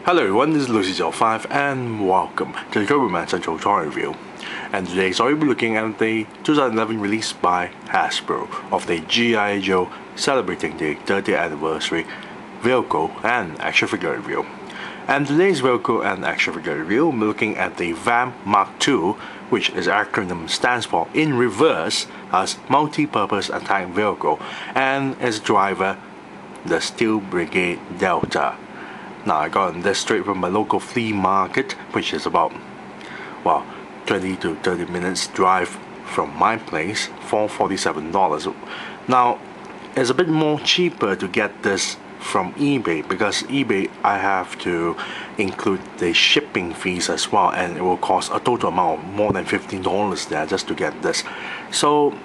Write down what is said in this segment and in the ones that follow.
Hello everyone, this is Lucy05 and welcome to the Cockpit Central Toy Review. And today so we'll be looking at the 2011 release by Hasbro of the G.I. Joe celebrating the 30th anniversary vehicle and action figure review. And today's vehicle and action figure review, we'll be looking at the V.A.M.P Mark II, which is acronym stands for in reverse as multi-purpose attack vehicle, and its driver, the Steel Brigade Delta. Now I got this straight from my local flea market, which is about 20 to 30 minutes drive from my place for $47. Now it's a bit more cheaper to get this from eBay, because eBay I have to include the shipping fees as well, and it will cost a total amount of more than $15 there just to get this. So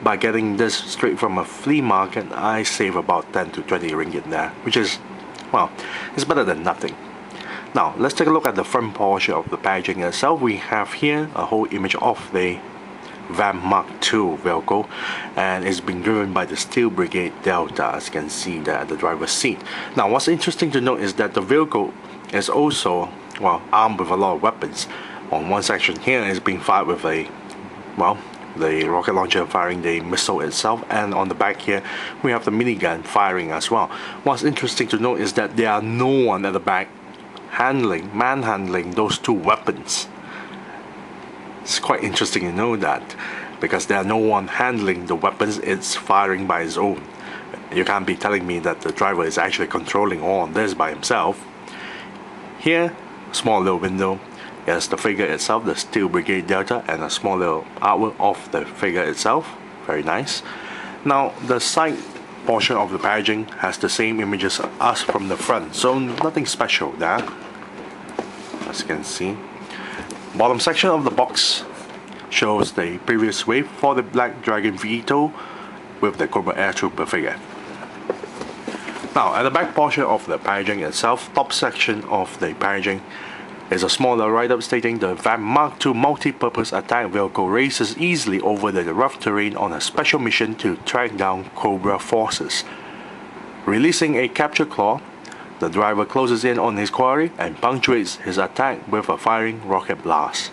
by getting this straight from a flea market, I save about 10 to 20 ringgit there, which is, well, it's better than nothing. Now let's take a look at the front portion of the packaging itself. We have here a whole image of the V.A.M.P Mark II vehicle, and it's being driven by the Steel Brigade Delta, as you can see there at the driver's seat. Now what's interesting to note is that the vehicle is also, armed with a lot of weapons. On one section here is being fired with a, the rocket launcher firing the missile itself, and on the back here we have the minigun firing as well. What's interesting to note is that there are no one at the back manhandling those two weapons. It's quite interesting to know that, because there are no one handling the weapons, it's firing by its own. You can't be telling me that the driver is actually controlling all of this by himself. Here, small little window. Yes, the figure itself, the Steel Brigade Delta, and a small little artwork of the figure itself. Very nice. Now, the side portion of the packaging has the same images as from the front, so nothing special there, as you can see. Bottom section of the box shows the previous wave for the Black Dragon Veto with the Cobra Air Trooper figure. Now, at the back portion of the packaging itself, top section of the packaging is a smaller write-up stating the V.A.M.P Mark II multi-purpose attack vehicle races easily over the rough terrain on a special mission to track down Cobra forces. Releasing a capture claw, the driver closes in on his quarry and punctuates his attack with a firing rocket blast.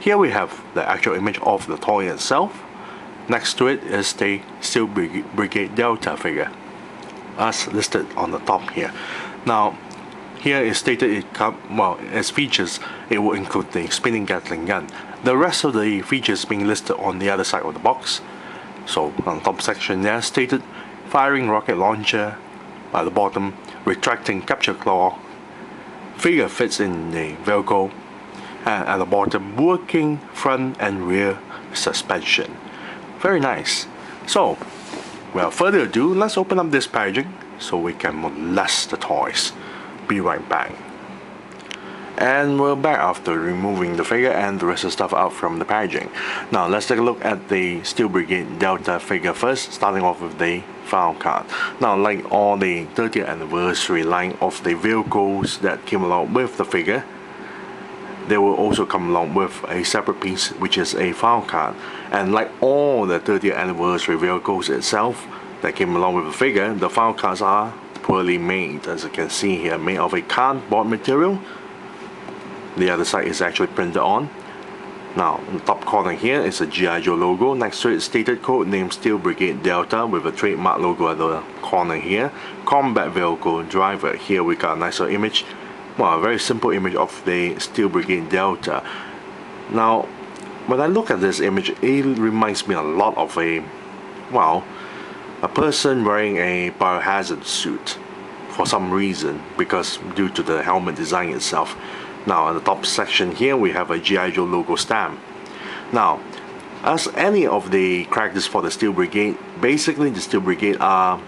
Here we have the actual image of the toy itself. Next to it is the Steel Brigade Delta figure, as listed on the top here. Now, here is stated its features, it will include the spinning Gatling gun. The rest of the features being listed on the other side of the box. So on the top section there stated firing rocket launcher, at the bottom retracting capture claw, figure fits in the vehicle, and at the bottom working front and rear suspension. Very nice. So without further ado, let's open up this packaging so we can molest the toys. Be right back. And we're back after removing the figure and the rest of the stuff out from the packaging. Now let's take a look at the Steel Brigade Delta figure first, starting off with the file card. Now, like all the 30th anniversary line of the vehicles that came along with the figure, they will also come along with a separate piece, which is a file card. And like all the 30th anniversary vehicles itself that came along with the figure, the file cards are poorly made, as you can see here, made of a cardboard material. The other side is actually printed on. Now, in the top corner here is a G.I. Joe logo. Next to it, stated code name Steel Brigade Delta with a trademark logo at the corner here. Combat vehicle driver. Here we got a nicer image, a very simple image of the Steel Brigade Delta. Now, when I look at this image, it reminds me a lot of a person wearing a biohazard suit for some reason, because due to the helmet design itself. Now in the top section here we have a G.I. Joe logo stamp. Now, as any of the characters for the Steel Brigade, basically the Steel Brigade are,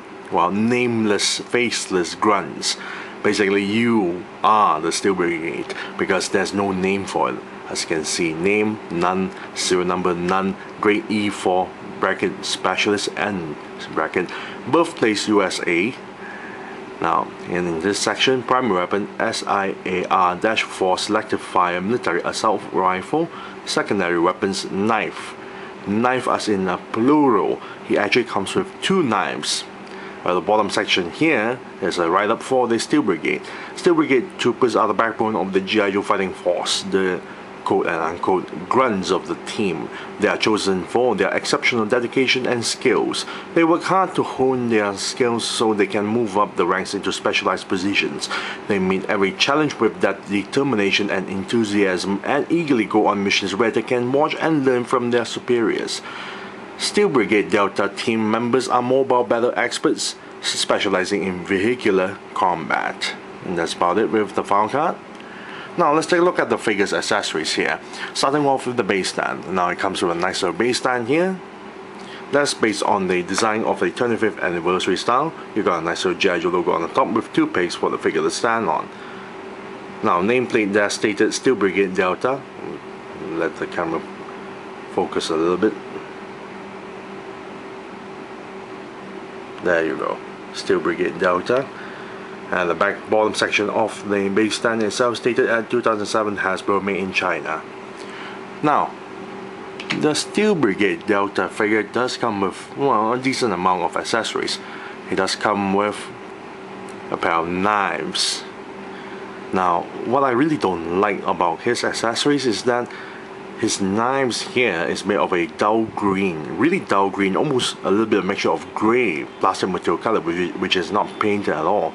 nameless, faceless grunts. Basically you are the Steel Brigade, because there's no name for it. As you can see, name none, serial number none, grade E4, bracket specialist, and bracket birthplace USA. Now in this section, primary weapon SIAR-4 selective fire military assault rifle. Secondary weapons knife as in a plural. He actually comes with two knives. The bottom section here is a write-up for the Steel Brigade. Steel Brigade troopers are the backbone of the G.I. Joe fighting force, the quote and unquote grunts of the team. They are chosen for their exceptional dedication and skills. They work hard to hone their skills so they can move up the ranks into specialized positions. They meet every challenge with that determination and enthusiasm and eagerly go on missions where they can watch and learn from their superiors. Steel Brigade Delta team members are mobile battle experts specializing in vehicular combat. And that's about it with the file card. Now let's take a look at the figure's accessories here. Starting off with the base stand. Now it comes with a nice little base stand here. That's based on the design of the 25th anniversary style. You got a nice little G.I. Joe logo on the top with 2 pegs for the figure to stand on. Now nameplate there stated Steel Brigade Delta. Let the camera focus a little bit. There you go, Steel Brigade Delta. And the bottom section of the base stand itself stated at 2007 Hasbro made in China. Now, the Steel Brigade Delta figure does come with, well, a decent amount of accessories. It does come with a pair of knives. Now, what I really don't like about his accessories is that his knives here is made of a dull green, really dull green, almost a little bit of mixture of grey plastic material color, which is not painted at all.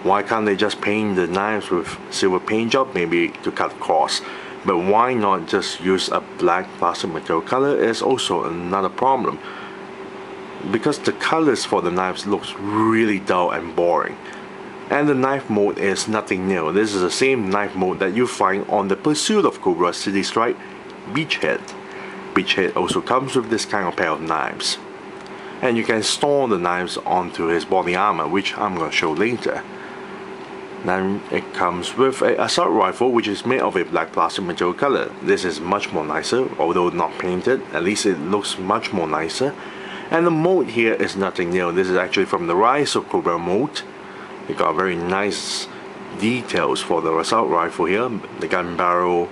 Why can't they just paint the knives with silver paint job, maybe to cut costs? But why not just use a black plastic material color is also another problem. Because the colors for the knives looks really dull and boring. And the knife mode is nothing new. This is the same knife mode that you find on the Pursuit of Cobra City Strike Beachhead. Beachhead also comes with this kind of pair of knives. And you can store the knives onto his body armor, which I'm going to show later. Then it comes with an assault rifle, which is made of a black plastic material color. This is much more nicer, although not painted. At least it looks much more nicer. And the mode here is nothing new. This is actually from the Rise of Cobra mode. You got very nice details for the assault rifle here. The gun barrel,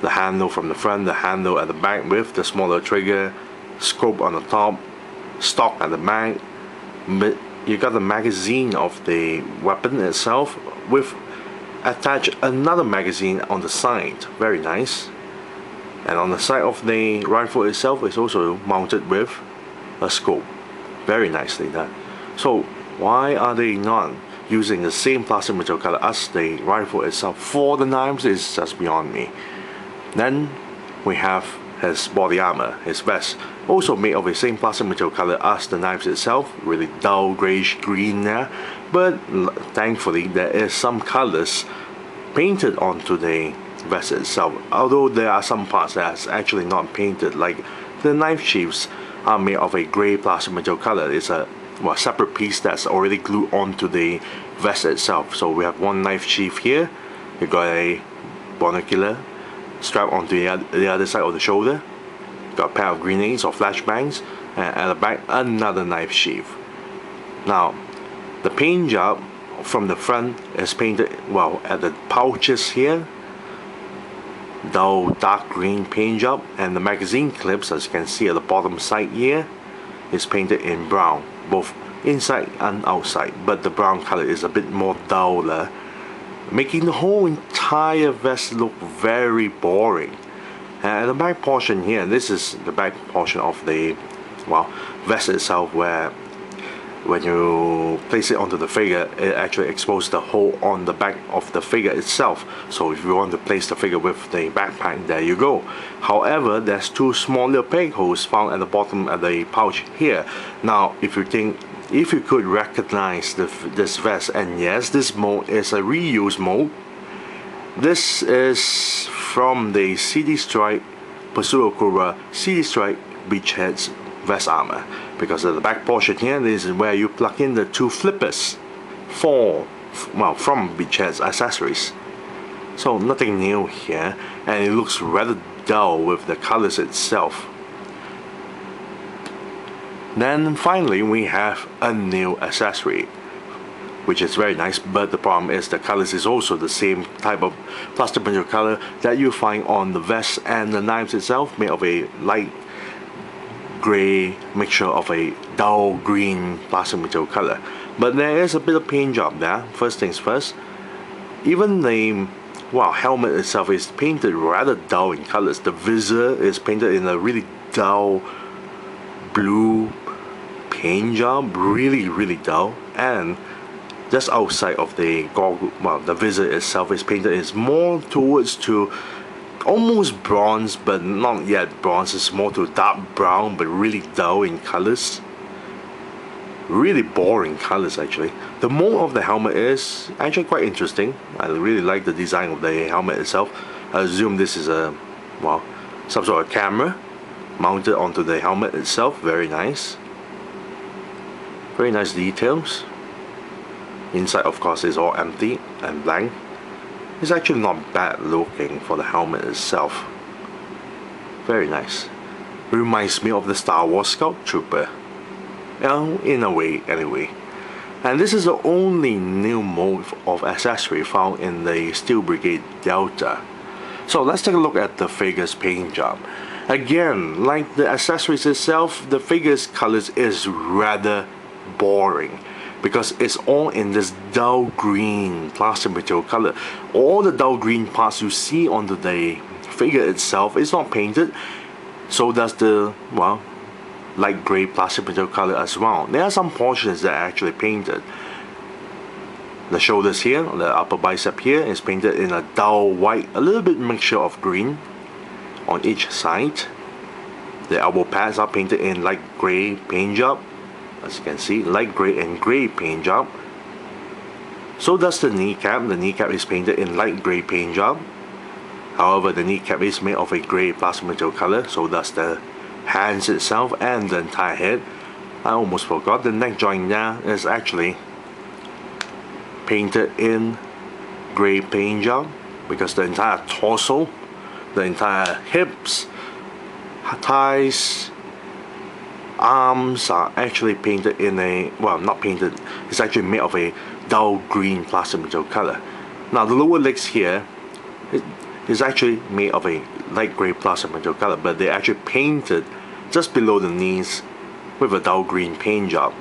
the handle from the front, the handle at the back with the smaller trigger, scope on the top, stock at the back. But you got the magazine of the weapon itself with attached another magazine on the side. Very nice. And on the side of the rifle itself is also mounted with a scope. Very nicely done. So why are they not using the same plastic material color as the rifle itself for the knives is just beyond me. Then we have his body armor, his vest, also made of the same plastic material color as the knives itself, really dull grayish green there, but thankfully there is some colors painted onto the vest itself, although there are some parts that's actually not painted, like the knife sheaths are made of a grey plastic material color. It's a separate piece that's already glued onto the vest itself. So we have one knife sheath here, you got a binocular strap onto the other side of the shoulder, got a pair of grenades or flashbangs, and at the back another knife sheath. Now the paint job from the front is painted, well, at the pouches here, dull dark green paint job, and the magazine clips, as you can see at the bottom side here, is painted in brown, both inside and outside, but the brown color is a bit more duller, making the whole entire vest look very boring. And the back portion here, this is the back portion of the vest itself, where when you place it onto the figure, it actually exposes the hole on the back of the figure itself. So if you want to place the figure with the backpack, there you go. However, there's two small little peg holes found at the bottom of the pouch here. Now if you could recognize this vest, and yes, this mode is a reuse mode. This is from the CD Strike Pursuit of Cobra CD Strike Beachhead's vest armor, because at the back portion here, this is where you plug in the two flippers from Beachhead's accessories. So nothing new here, and it looks rather dull with the colors itself. Then finally we have a new accessory, which is very nice, but the problem is the colors is also the same type of plastic material color that you find on the vest and the knives itself, made of a light gray mixture of a dull green plastic material color. But there is a bit of paint job there. First things first, even the helmet itself is painted rather dull in colors. The visor is painted in a really dull blue paint job, really dull, and just outside of the goggle, the visor itself is painted is more towards to almost bronze, but not yet bronze. It's more to dark brown, but really dull in colors. Really boring colors actually. The mold of the helmet is actually quite interesting. I really like the design of the helmet itself. I assume this is a some sort of camera mounted onto the helmet itself. Very nice. Very nice details. Inside, of course, is all empty and blank. It's actually not bad looking for the helmet itself. Very nice. Reminds me of the Star Wars Scout Trooper. In a way, anyway. And this is the only new mode of accessory found in the Steel Brigade Delta. So let's take a look at the figure's paint job. Again, like the accessories itself, the figure's colors is rather boring, because it's all in this dull green plastic material color. All the dull green parts you see on the figure itself is not painted. So does the light gray plastic material color as well. There are some portions that are actually painted. The shoulders here, the upper bicep here is painted in a dull white, a little bit mixture of green on each side. The elbow pads are painted in light gray paint job. As you can see, light gray and gray paint job. So does the kneecap. The kneecap is painted in light gray paint job. However, the kneecap is made of a gray plastic material color. So does the hands itself and the entire head. I almost forgot, the neck joint there is actually painted in gray paint job, because the entire torso, the entire hips, thighs, arms are actually painted in a, not painted, it's actually made of a dull green plastic material color. Now the lower legs here is actually made of a light gray plastic material color, but they actually painted just below the knees with a dull green paint job.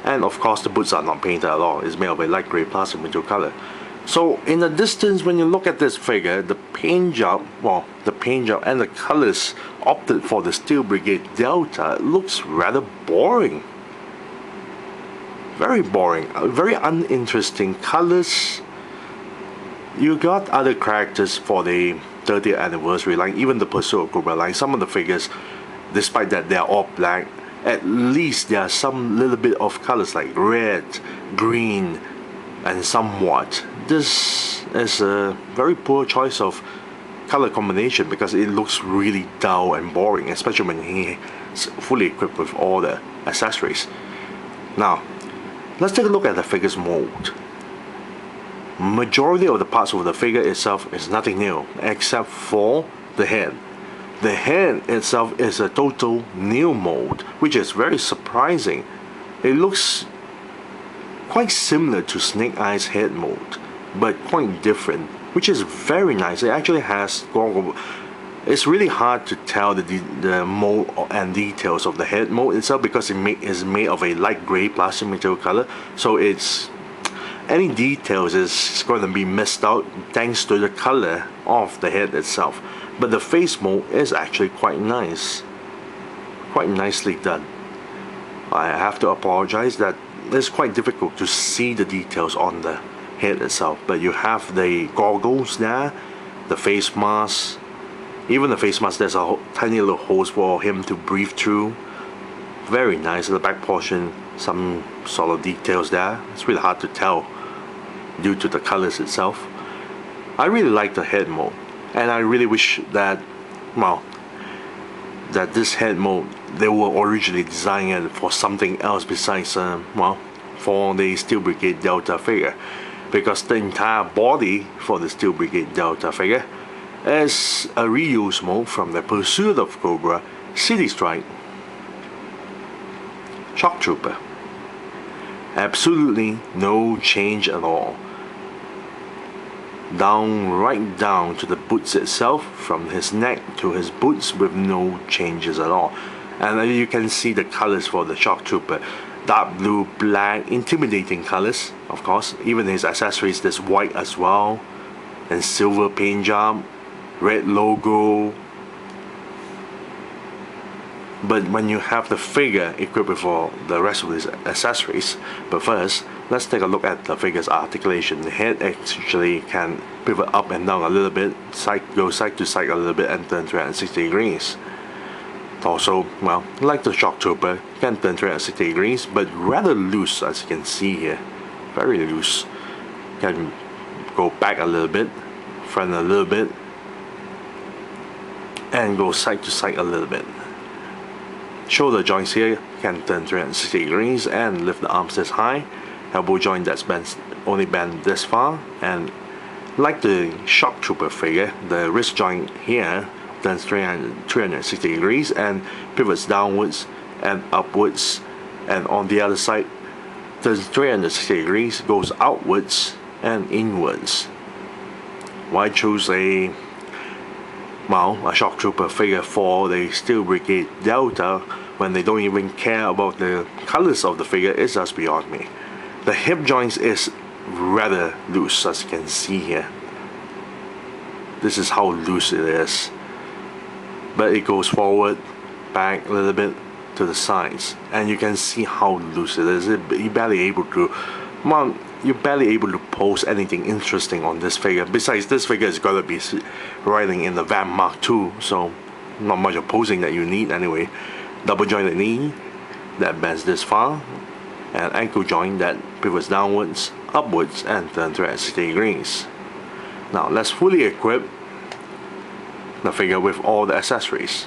And of course the boots are not painted at all. It's made of a light gray plastic material color. So in the distance, when you look at this figure, the paint job and the colors opted for the Steel Brigade Delta looks rather boring. Very boring, very uninteresting colors. You got other characters for the 30th anniversary line, even the Pursuit of Cobra line. Some of the figures, despite that they are all black, at least there are some little bit of colors like red, green, and somewhat. This is a very poor choice of color combination, because it looks really dull and boring, especially when he's fully equipped with all the accessories. Now, let's take a look at the figure's mold. Majority of the parts of the figure itself is nothing new except for the head. The head itself is a total new mold, which is very surprising. It looks quite similar to Snake Eye's head mold, but quite different, which is very nice. It actually has goggle. It's really hard to tell the mold and details of the head mold itself, because it is made of a light gray plastic material color. So it's any details is going to be missed out thanks to the color of the head itself. But the face mold is actually quite nice, quite nicely done. I have to apologize that it's quite difficult to see the details on the head itself, but you have the goggles there, the face mask. Even the face mask, there's a tiny little holes for him to breathe through. Very nice. At the back portion, some sort of details there. It's really hard to tell due to the colors itself. I really like the head mold, and I really wish that, that this head mold, they were originally designed it for something else besides, for the Steel Brigade Delta figure, because the entire body for the Steel Brigade Delta figure is a reuse mold from the Pursuit of Cobra City Strike Shock Trooper. Absolutely no change at all. right down to the boots itself, from his neck to his boots, with no changes at all. And you can see the colors for the shock trooper: dark blue, black, intimidating colors. Of course, even his accessories, there's white as well, and silver paint job, red logo. But when you have the figure equipped with all the rest of these accessories, but first, let's take a look at the figure's articulation. The head actually can pivot up and down a little bit, go side to side a little bit, and turn 360 degrees. Also, well, like the shock trooper, can turn 360 degrees, but rather loose, as you can see here. Very loose. Can go back a little bit, front a little bit, and go side to side a little bit. Shoulder joints here can turn 360 degrees and lift the arms this high. Elbow joint that's only bent this far, and like the shock trooper figure, the wrist joint here turns 360 degrees and pivots downwards and upwards, and on the other side turns 360 degrees, goes outwards and inwards. Why choose a shock trooper figure for the Steel Brigade Delta when they don't even care about the colors of the figure is just beyond me. The hip joints is rather loose, as you can see here. This is how loose it is. But it goes forward, back a little bit to the sides, and you can see how loose it is. You're barely able to post anything interesting on this figure. Besides, this figure is gonna be riding in the V.A.M.P Mark II, so not much of posing that you need anyway. Double jointed knee that bends this far, and ankle joint that pivots downwards, upwards, and turns 360 degrees. Now let's fully equip the figure with all the accessories.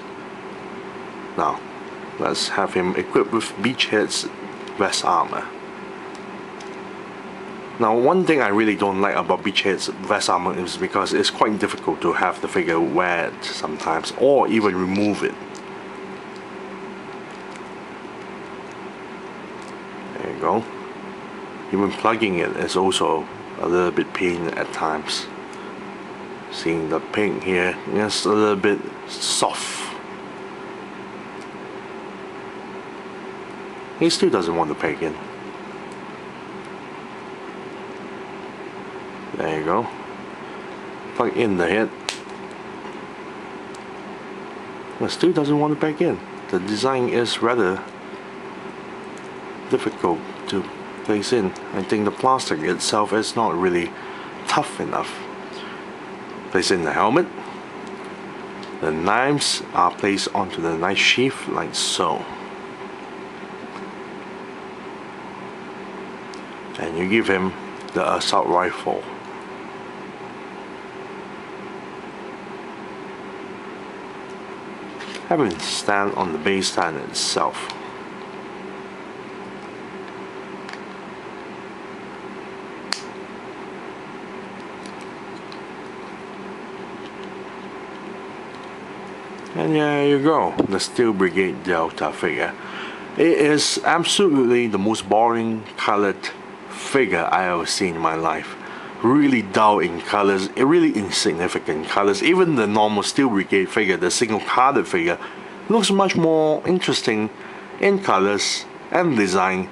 Now let's have him equipped with Beachhead's vest armor. Now, one thing I really don't like about Beachhead's vest armor is because it's quite difficult to have the figure wear it sometimes, or even remove it. There you go. Even plugging it is also a little bit pain at times. Seeing the paint here, it's a little bit soft. He still doesn't want to peg in. There you go. Plug in the head. But still doesn't want to back in. The design is rather difficult to place in. I think the plastic itself is not really tough enough. Place in the helmet. The knives are placed onto the knife sheath like so. And you give him the assault rifle. Have him stand on the base stand itself. And there you go, the Steel Brigade Delta figure. It is absolutely the most boring colored figure I ever seen in my life. Really dull in colors, really insignificant colors. Even the normal Steel Brigade figure, the single carded figure, looks much more interesting in colors and design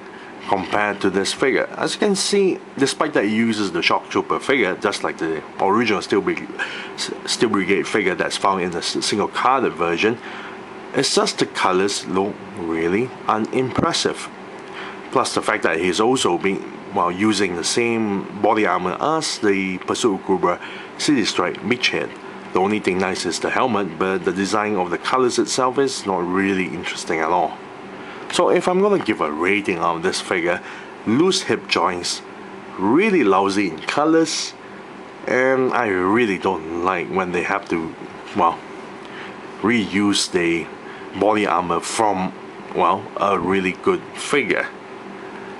compared to this figure. As you can see, despite that it uses the shock trooper figure, just like the original Steel Brigade figure that's found in the single carded version, it's just the colors look really unimpressive. Plus the fact that he's also been using the same body armor as the Pursuit Cobra City Strike Beachhead. The only thing nice is the helmet, but the design of the colors itself is not really interesting at all. So if I'm gonna give a rating on this figure, loose hip joints, really lousy in colors, and I really don't like when they have to, reuse the body armor from, a really good figure.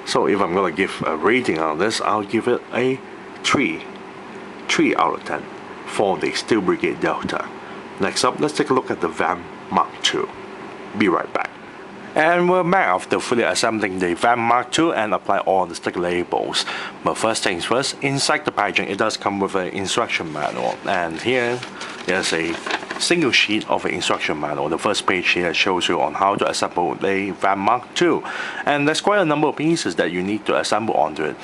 So if I'm gonna give a rating on this, I'll give it a 3 out of 10 for the Steel Brigade Delta. Next up, let's take a look at the V.A.M.P Mark II. Be right back. And we're back after fully assembling the V.A.M.P Mark II and apply all the sticker labels. But first things first, inside the packaging it does come with an instruction manual, and here there's a single sheet of an instruction manual. The first page here shows you on how to assemble the V.A.M.P Mark II, and there's quite a number of pieces that you need to assemble onto it.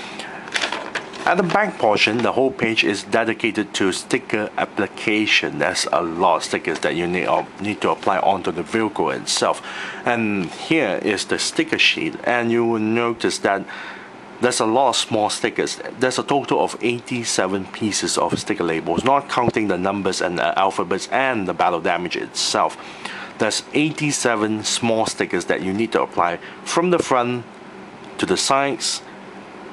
At the back portion, the whole page is dedicated to sticker application. There's a lot of stickers that you need to apply onto the vehicle itself. And here is the sticker sheet, and you will notice that there's a lot of small stickers. There's a total of 87 pieces of sticker labels, not counting the numbers and the alphabets and the battle damage itself. There's 87 small stickers that you need to apply from the front to the sides,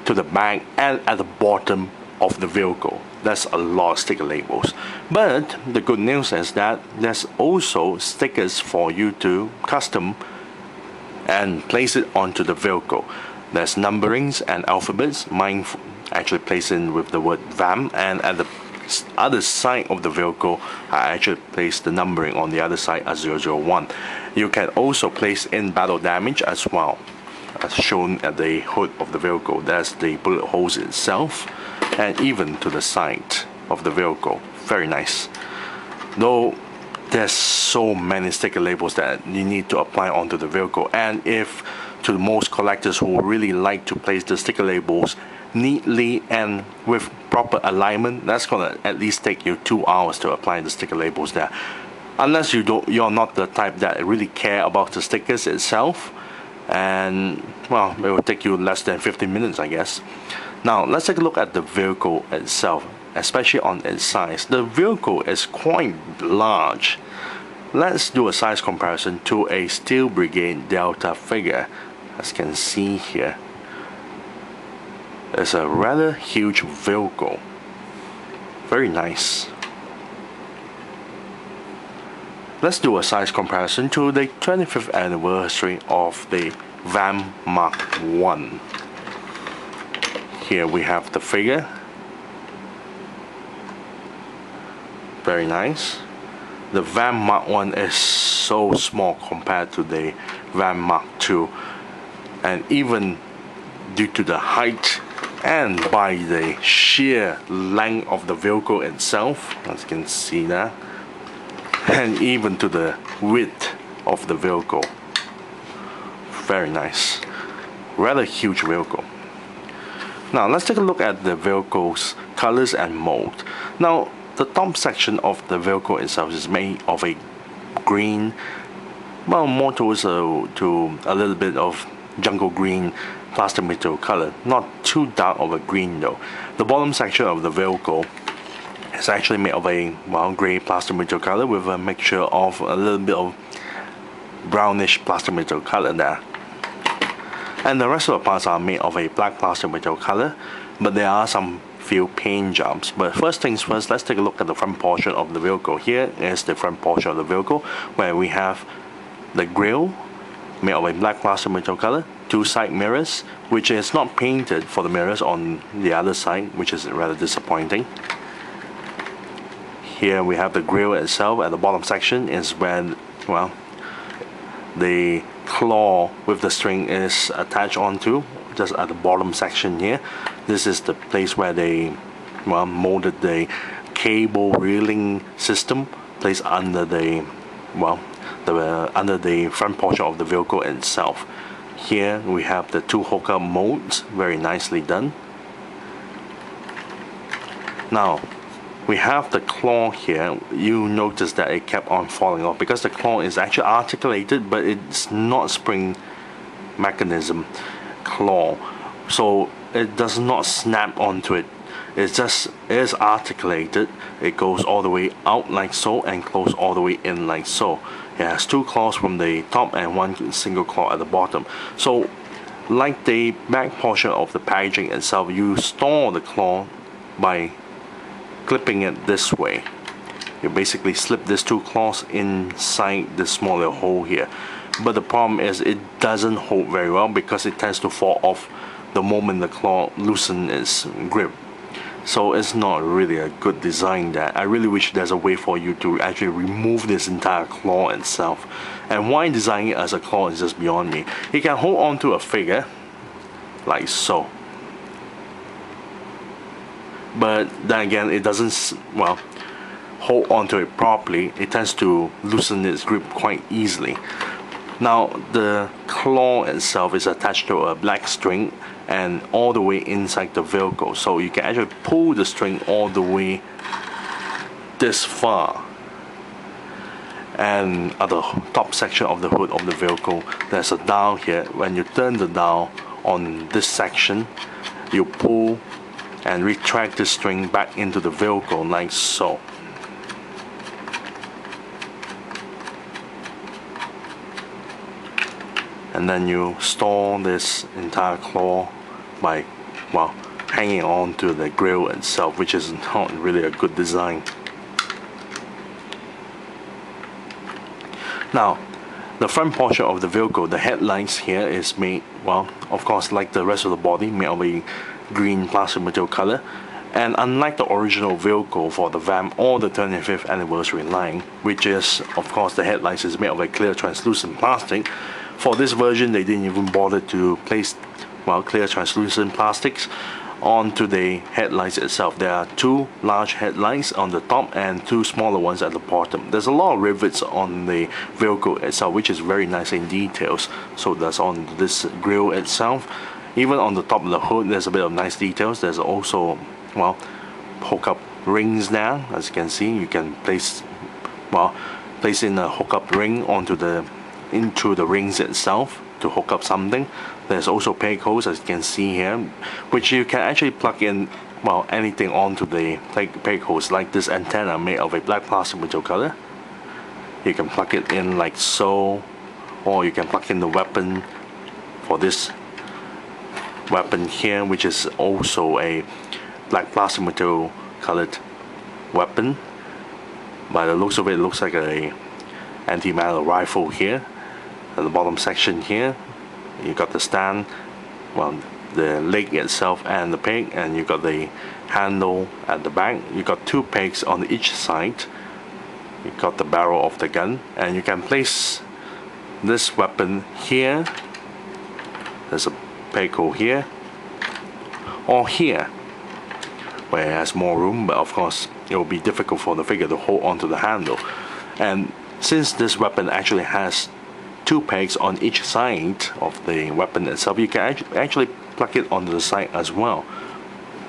to the back, and at the bottom of the vehicle. That's a lot of sticker labels. But the good news is that there's also stickers for you to custom and place it onto the vehicle. There's numberings and alphabets. Mine actually placed in with the word V.A.M.P, and at the other side of the vehicle I actually placed the numbering on the other side as 001. You can also place in battle damage as well, as shown at the hood of the vehicle. There's the bullet holes itself, and even to the side of the vehicle. Very nice. Though there's so many sticker labels that you need to apply onto the vehicle, and if to most collectors who really like to place the sticker labels neatly and with proper alignment, that's gonna at least take you 2 hours to apply the sticker labels there. Unless you're not the type that really care about the stickers itself, and well, it will take you less than 15 minutes, I guess. Now let's take a look at the vehicle itself, especially on its size. The vehicle is quite large. Let's do a size comparison to a Steel Brigade Delta figure. As you can see here, it's a rather huge vehicle. Very nice. Let's do a size comparison to the 25th anniversary of the V.A.M.P Mark I. Here we have the figure. Very nice. The V.A.M.P Mark I is so small compared to the V.A.M.P Mark II, and even due to the height and by the sheer length of the vehicle itself, as you can see there, and even to the width of the vehicle. Very nice. Rather huge vehicle. Now let's take a look at the vehicle's colors and mold. Now the top section of the vehicle itself is made of a green, well, more towards to a little bit of jungle green plastic material color. Not too dark of a green though. The bottom section of the vehicle is actually made of a, well, gray plastic material color with a mixture of a little bit of brownish plastic material color there. And the rest of the parts are made of a black plastic material color, but there are some few paint jobs. But first things first, let's take a look at the front portion of the vehicle. Here is the front portion of the vehicle, where we have the grille made of a black plastic material color, 2 side mirrors, which is not painted for the mirrors on the other side, which is rather disappointing. Here we have the grille itself. At the bottom section is where, well, the claw with the string is attached onto, just at the bottom section here. This is the place where they, well, molded the cable reeling system placed under the, well, under the front portion of the vehicle itself. Here we have the 2 hookup modes, very nicely done. Now we have the claw here. You notice that it kept on falling off because the claw is actually articulated, but it's not spring mechanism claw, so it does not snap onto it. It is articulated. It goes all the way out like so and close all the way in like so. It has 2 claws from the top and 1 single claw at the bottom. So like the back portion of the packaging itself, you store the claw by clipping it this way. You basically slip these 2 claws inside this smaller hole here. But the problem is it doesn't hold very well because it tends to fall off the moment the claw loosens its grip. So it's not really a good design there. I really wish there's a way for you to actually remove this entire claw itself. And why design it as a claw is just beyond me. You can hold on to a figure like so. But then again, it doesn't, well, hold on to it properly. It tends to loosen its grip quite easily. Now the claw itself is attached to a black string and all the way inside the vehicle, so you can actually pull the string all the way this far. And at the top section of the hood of the vehicle, there's a dial here. When you turn the dial on this section, you pull and retract the string back into the vehicle like so. And then you store this entire claw by, well, hanging on to the grill itself, which is not really a good design. Now, the front portion of the vehicle, the headlights here is made, well, of course, like the rest of the body, made of a green plastic material color. And unlike the original vehicle for the V.A.M.P or the 25th anniversary line, which is, of course, the headlights is made of a clear translucent plastic, for this version they didn't even bother to place, well, clear translucent plastics onto the headlights itself. There are two large headlights on the top and two smaller ones at the bottom. There's a lot of rivets on the vehicle itself, which is very nice in details. So that's on this grille itself. Even on the top of the hood, there's a bit of nice details. There's also, well, hook-up rings there. As you can see, you can place, well, place in a hook-up ring into the rings itself to hook up something. There's also peg holes, as you can see here, which you can actually plug in, well, anything onto the peg holes, like this antenna made of a black plastic material color. You can plug it in like so, or you can plug in the weapon for this weapon here, which is also a black plastic material colored weapon. By the looks of it, it looks like a anti-mallet rifle here. At the bottom section here, you got the stand, well, the leg itself and the peg, and you got the handle at the back. You got two pegs on each side. You got the barrel of the gun, and you can place this weapon here. There's a peg hole here, or here, where it has more room, but of course it will be difficult for the figure to hold onto the handle. And since this weapon actually has two pegs on each side of the weapon itself, you can actually plug it onto the side as well.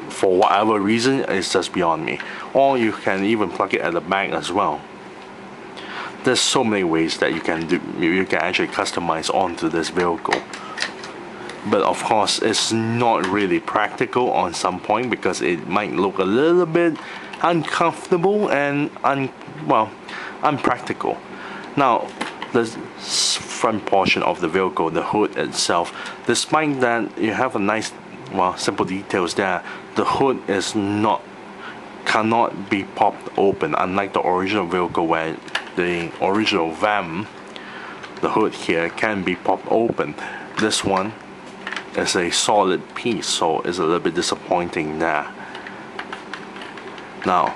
For whatever reason, it's just beyond me. Or you can even plug it at the back as well. There's so many ways that you can actually customize onto this vehicle. But of course, it's not really practical on some point because it might look a little bit uncomfortable and unpractical. Now, the front portion of the vehicle, the hood itself, despite that you have a nice, well, simple details there, the hood is cannot be popped open, unlike the original vehicle where the original V.A.M.P, the hood here can be popped open. This one is a solid piece, so it's a little bit disappointing there. Now,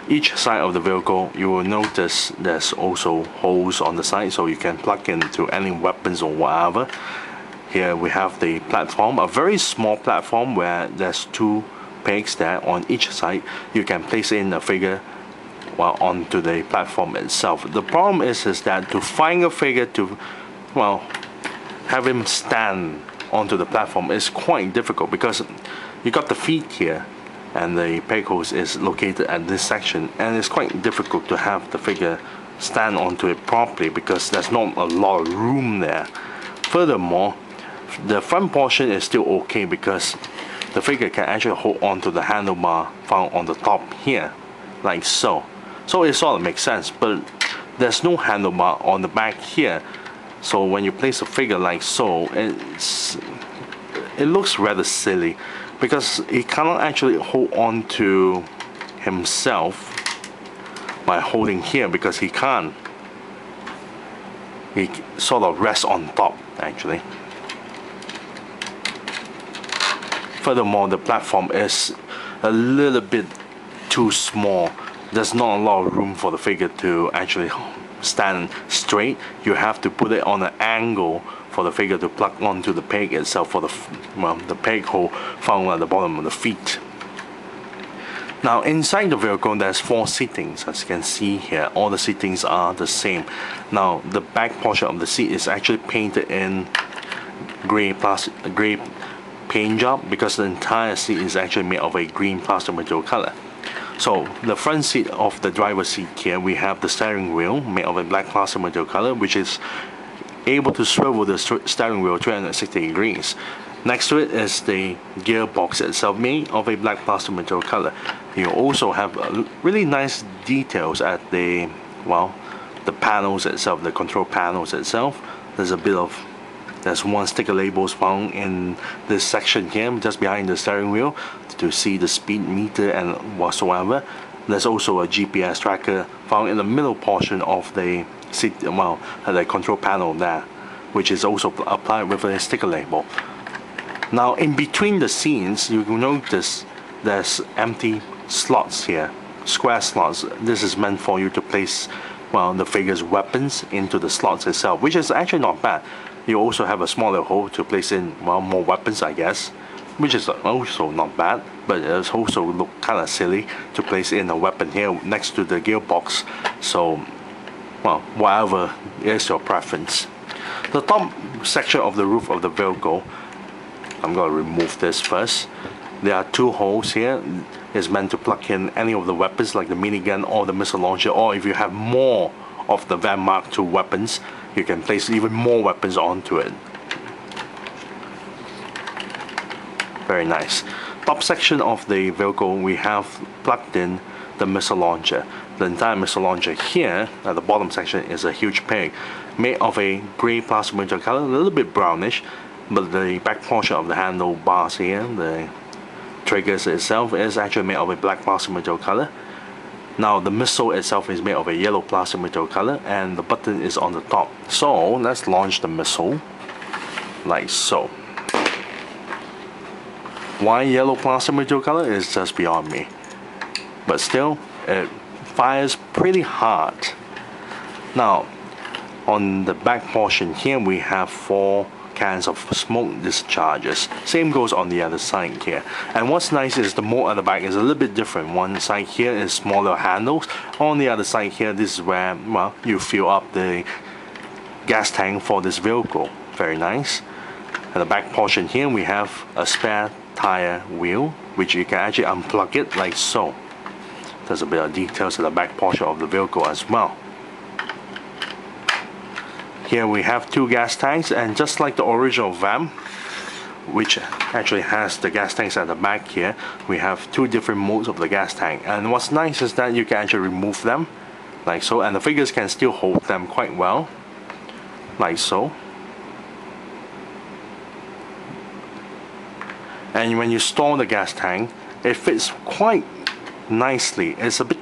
each side of the vehicle, you will notice there's also holes on the side, so you can plug into any weapons or whatever. Here we have the platform, a very small platform where there's two pegs there on each side. You can place in a figure, well, onto the platform itself. The problem is that to find a figure to, well, have him stand onto the platform is quite difficult because you got the feet here and the peg hose is located at this section, and it's quite difficult to have the figure stand onto it properly because there's not a lot of room there. Furthermore, the front portion is still okay because the figure can actually hold on to the handlebar found on the top here, like so. So it sort of makes sense, but there's no handlebar on the back here. So when you place a figure like so, it looks rather silly because he cannot actually hold on to himself by holding here because he can't. He sort of rests on top actually. Furthermore, the platform is a little bit too small. There's not a lot of room for the figure to actually stand straight. You have to put it on an angle for the figure to plug onto the peg itself, for the peg hole found at the bottom of the feet. Now inside the vehicle there's 4 seatings, as you can see here. All the seatings are the same. Now the back portion of the seat is actually painted in grey paint job, because the entire seat is actually made of a green plastic material color. So the front seat of the driver's seat here, we have the steering wheel made of a black plastic material color, which is able to swivel the steering wheel 360 degrees. Next to it is the gearbox itself, made of a black plastic material color. You also have really nice details at the panels itself, the control panels itself. There's one sticker labels found in this section here, just behind the steering wheel, to see the speed meter and whatsoever. There's also a GPS tracker found in the middle portion of the seat, the control panel there, which is also applied with a sticker label. Now in between the scenes, you will notice there's empty slots here, square slots. This is meant for you to place the figure's weapons into the slots itself, which is actually not bad. You also have a smaller hole to place in more weapons, I guess, which is also not bad, but it also look kind of silly to place in a weapon here next to the gearbox. So whatever is your preference. The top section of the roof of the vehicle, I'm going to remove this first. There are 2 holes here. It's meant to plug in any of the weapons like the minigun or the missile launcher, or if you have more of the V.A.M.P Mark II weapons, you can place even more weapons onto it. Very nice. Top section of the vehicle, we have plugged in the missile launcher. The entire missile launcher here at the bottom section is a huge peg made of a grey plastic material color, a little bit brownish, but the back portion of the handlebars here, the triggers itself, is actually made of a black plastic material color. Now the missile itself is made of a yellow plastic material color, and the button is on the top. So let's launch the missile like so. Why yellow plastic material color is just beyond me, but still it fires pretty hard. Now on the back portion here, we have 4 cans of smoke discharges. Same goes on the other side here. And what's nice is the mold at the back is a little bit different. One side here is smaller handles. On the other side here, this is where you fill up the gas tank for this vehicle. Very nice. At the back portion here, we have a spare tire wheel, which you can actually unplug it like so. There's a bit of details at the back portion of the vehicle as well. Here we have 2 gas tanks, and just like the original V.A.M.P, which actually has the gas tanks at the back here, we have 2 different modes of the gas tank. And what's nice is that you can actually remove them like so, and the figures can still hold them quite well like so. And when you store the gas tank, it fits quite nicely. It's a bit,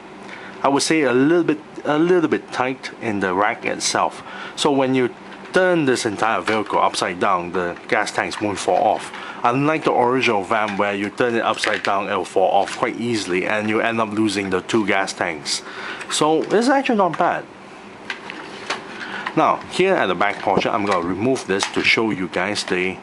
I would say, a little bit tight in the rack itself. So when you turn this entire vehicle upside down, the gas tanks won't fall off. Unlike the original V.A.M.P, where you turn it upside down, it will fall off quite easily, and you end up losing the 2 gas tanks. So it's actually not bad. Now here at the back portion, I'm going to remove this to show you guys the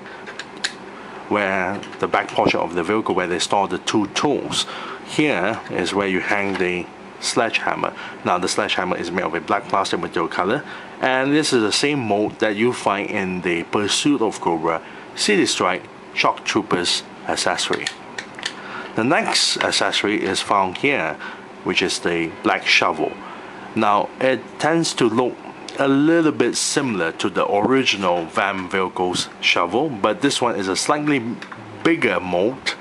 back portion of the vehicle where they store the 2 tools. Here is where you hang the sledgehammer. Now the sledgehammer is made of a black plastic material color, and this is the same mold that you find in the Pursuit of Cobra City Strike Shock Troopers accessory. The next accessory is found here, which is the black shovel. Now it tends to look a little bit similar to the original V.A.M.P vehicle's shovel, but this one is a slightly bigger mold,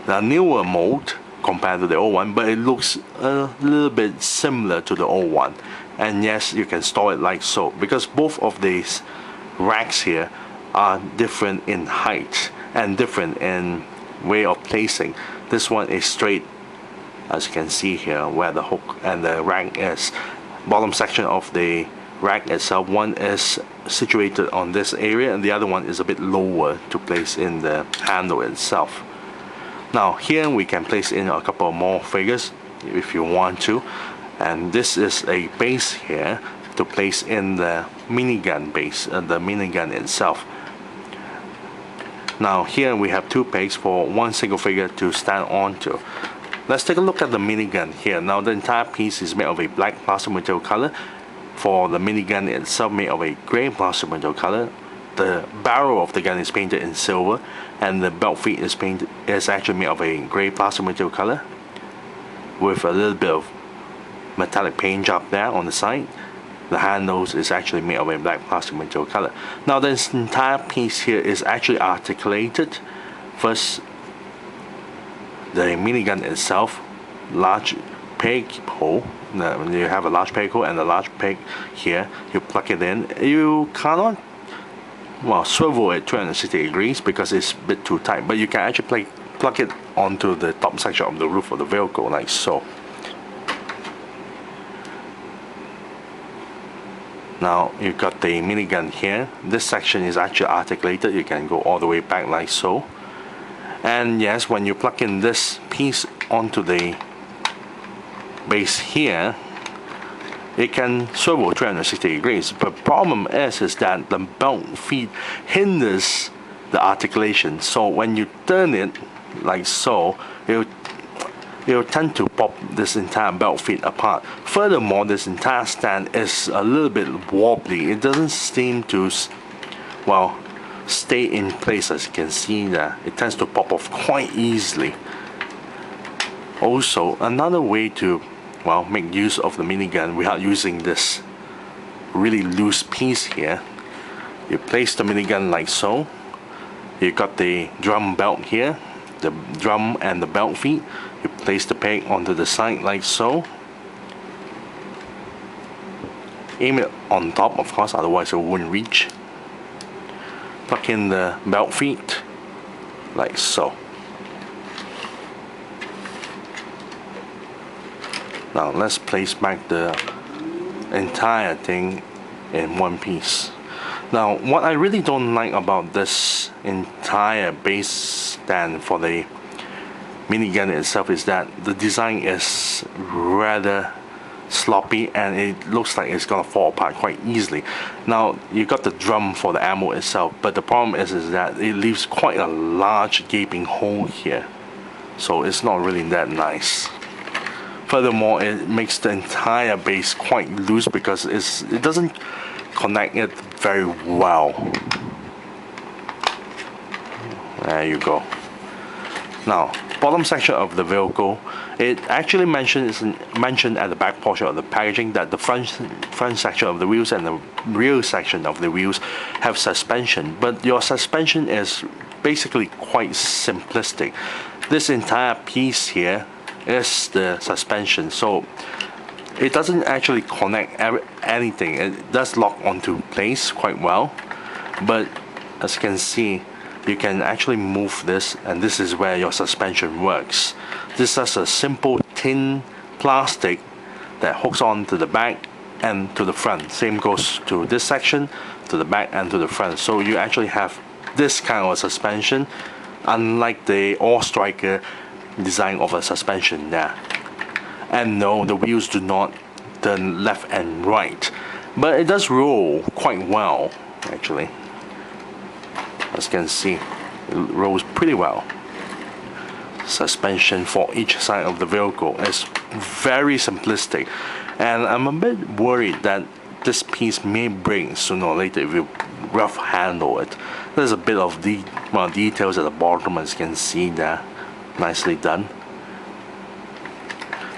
the newer mold compared to the old one, but it looks a little bit similar to the old one. And yes, you can store it like so, because both of these racks here are different in height and different in way of placing. This one is straight, as you can see here, where the hook and the rack is. Bottom section of the rack itself, one is situated on this area and the other one is a bit lower to place in the handle itself. Now here we can place in a couple more figures if you want to, and this is a base here to place in the minigun base, the minigun itself. Now here we have two pegs for one single figure to stand onto. Let's take a look at the minigun here. Now the entire piece is made of a black plastic material color. For the minigun itself, made of a gray plastic material color. The barrel of the gun is painted in silver, and the belt feet is actually made of a gray plastic material color with a little bit of metallic paint job there on the side. The handles is actually made of a black plastic material color. Now this entire piece here is actually articulated. First, the minigun itself, large peg hole. You have a large peg hole and a large peg here. You plug it in. You cannot, well, swivel it 360 degrees because it's a bit too tight, but you can actually plug it onto the top section of the roof of the vehicle like so. Now you've got the minigun here. This section is actually articulated. You can go all the way back like so. And yes, when you plug in this piece onto the base here, it can swivel 360 degrees. But the problem is that the belt feet hinders the articulation. So when you turn it like so, it'll tend to pop this entire belt feet apart. Furthermore, this entire stand is a little bit wobbly. It doesn't seem to, well, stay in place. As you can see there, it tends to pop off quite easily. Also, another way to, well, make use of the minigun without using this really loose piece here, you place the minigun like so. You got the drum belt here, the drum and the belt feet. You place the peg onto the side like so. Aim it on top, of course, otherwise it won't reach. Plug in the belt feet like so. Now let's place back the entire thing in one piece. Now what I really don't like about this entire base stand for the minigun itself is that the design is rather sloppy and it looks like it's gonna fall apart quite easily. Now you got the drum for the ammo itself, but the problem is that it leaves quite a large gaping hole here, so it's not really that nice. Furthermore, it makes the entire base quite loose because it doesn't connect it very well. There you go. Now, bottom section of the vehicle, it actually mentioned at the back portion of the packaging that the front section of the wheels and the rear section of the wheels have suspension, but your suspension is basically quite simplistic. This entire piece here is the suspension, so it doesn't actually connect anything. It does lock onto place quite well, but as you can see, you can actually move this, and this is where your suspension works. This is a simple tin plastic that hooks on to the back and to the front. Same goes to this section, to the back and to the front. So you actually have this kind of suspension, unlike the All Striker design of a suspension there. And no, the wheels do not turn left and right, but it does roll quite well actually. As you can see, it rolls pretty well. Suspension for each side of the vehicle is very simplistic, and I'm a bit worried that this piece may break sooner or later if you rough handle it. There's a bit of details at the bottom, as you can see there. Nicely done.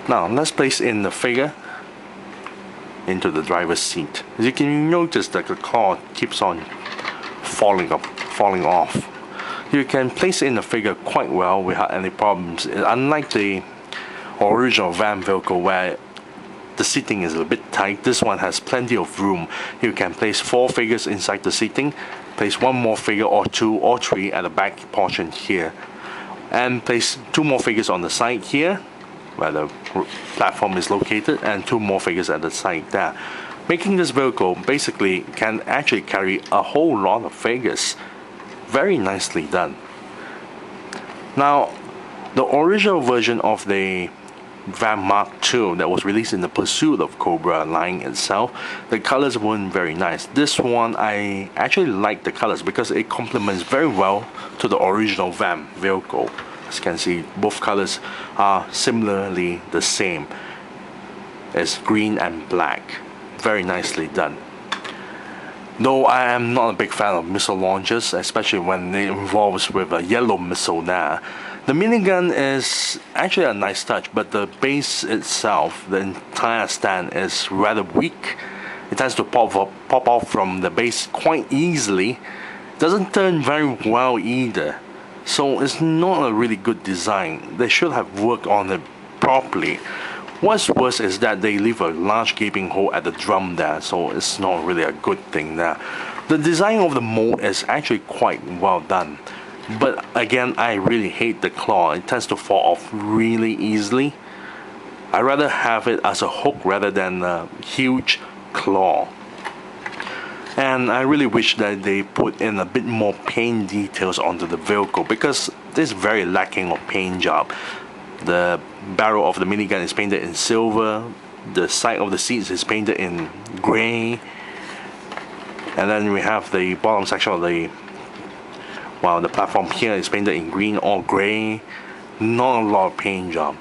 Now let's place in the figure into the driver's seat. As you can notice that the cord keeps on falling off. You can place in the figure quite well without any problems. Unlike the original V.A.M.P vehicle where the seating is a bit tight, this one has plenty of room. You can place 4 figures inside the seating, place 1 more figure or 2 or 3 at the back portion here, and place 2 more figures on the side here where the platform is located, and 2 more figures at the side there, making this vehicle basically can actually carry a whole lot of figures. Very nicely done. Now The original version of the V.A.M.P Mark II that was released in the Pursuit of Cobra line itself, the colors weren't very nice. This one, I actually like the colors because it complements very well to the original V.A.M.P vehicle. As you can see, both colors are similarly the same. It's green and black. Very nicely done. Though I am not a big fan of missile launchers, especially when it involves with a yellow missile there. The minigun is actually a nice touch, but the base itself, the entire stand, is rather weak. It tends to pop off from the base quite easily. Doesn't turn very well either. So it's not a really good design. They should have worked on it properly. What's worse is that they leave a large gaping hole at the drum there, so it's not really a good thing there. The design of the mold is actually quite well done. But again, I really hate the claw. It tends to fall off really easily. I'd rather have it as a hook rather than a huge claw. And I really wish that they put in a bit more paint details onto the vehicle, because this is very lacking of paint job. The barrel of the minigun is painted in silver. The side of the seats is painted in gray. And then we have the bottom section of the platform here is painted in green or gray. Not a lot of paint job.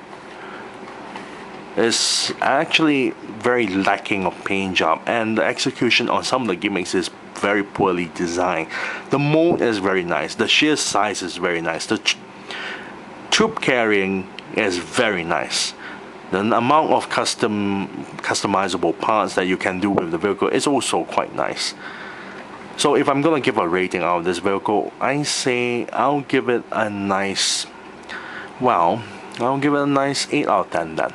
It's actually very lacking of paint job, and the execution on some of the gimmicks is very poorly designed. The mold is very nice. The sheer size is very nice. The troop carrying is very nice. The amount of customizable parts that you can do with the vehicle is also quite nice. So if I'm gonna give a rating out of this vehicle, I say I'll give it a nice, well, I'll give it a nice 8 out of 10 then.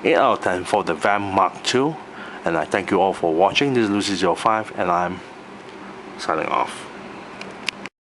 8 out of 10 for the V.A.M.P Mark II. And I thank you all for watching. This is Lucy05 and I'm signing off.